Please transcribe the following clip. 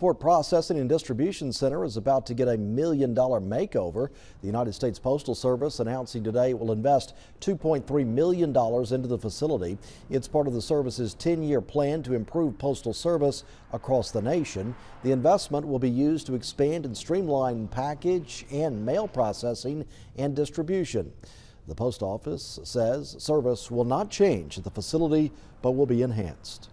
Gulfport Processing and Distribution Center is about to get a $1 million makeover. The United States Postal Service announcing today it will invest $2.3 million into the facility. It's part of the service's 10-year plan to improve postal service across the nation. The investment will be used to expand and streamline package and mail processing and distribution. The post office says service will not change at the facility, but will be enhanced.